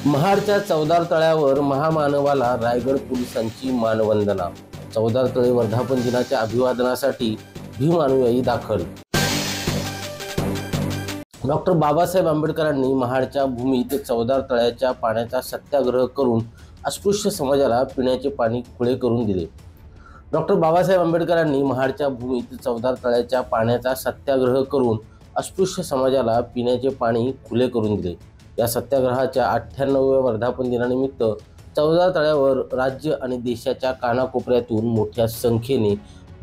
महाडच्या चौदार तळ्यावर महामानवाला रायगड पोलिसांची मानवंदना। चौदार तळे वर्धापन दिनाच्या अभिवादनासाठी भीम अनुयायी दाखल। डॉक्टर बाबासाहेब आंबेडकरांनी महाडच्या भूमीत चौदार तळ्याच्या पाण्याचा सत्याग्रह करून अस्पृश्य समाजाला पिण्याचे पाणी खुले करून दिले। डॉक्टर बाबासाहेब आंबेडकरांनी महाडच्या भूमीत चौदार तळ्याच्या पाण्याचा सत्याग्रह करून अस्पृश्य समाजाला पिण्याचे पाणी खुले करून दिले। या सत्याग्रहाच्या 98व्या वर्धापन दिनानिमित्त चौदार तळ्यावर राज्य आणि देशाच्या कानाकोपऱ्यातून मोठ्या संख्येने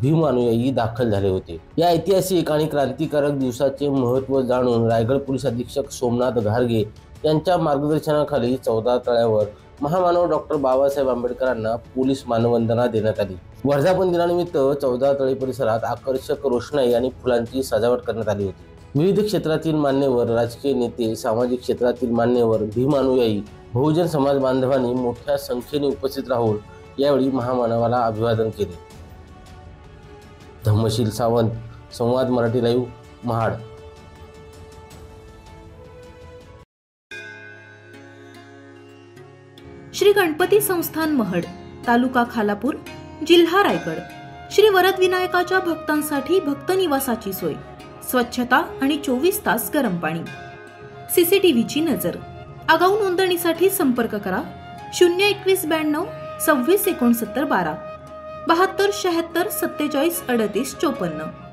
भीम अनुयायी दाखल झाले होते। या ऐतिहासिक आणि क्रांतिकारक दिवसाचे महत्त्व जाणून रायगड पोलीस अधीक्षक सोमनाथ घारगे यांच्या मार्गदर्शनाखाली चौदार तळ्यावर महामानव डॉक्टर बाबासाहेब आंबेडकरांना पोलीस मानवंदना देण्यात आली। वर्धापन दिनानिमित्त चौदार तळे परिसरात आकर्षक रोषणाई आणि फुलांची सजावट करण्यात आली होती। विविध क्षेत्रातील मान्यवर, राजकीय नेते, सामाजिक क्षेत्रातील मान्यवर, भीम अनुयायी, बहुजन समाज बांधवांनी मोठ्या संख्येने उपस्थित राहून यावेळी महामानवाला अभिवादन केले। धम्मशील सावंत, संवाद मराठी लाईव्ह, महाड। श्री गणपती संस्थान महड, तालुका खालापूर, जिल्हा रायगड। श्री वरद विनायकाच्या भक्तांसाठी भक्त निवासाची सोय, स्वच्छता आणि 24 तास गरम पाणी, सीसीटीव्हीची नजर। आगाऊ नोंदणीसाठी संपर्क करा 02192 26 69 12 72 76 47 38 54।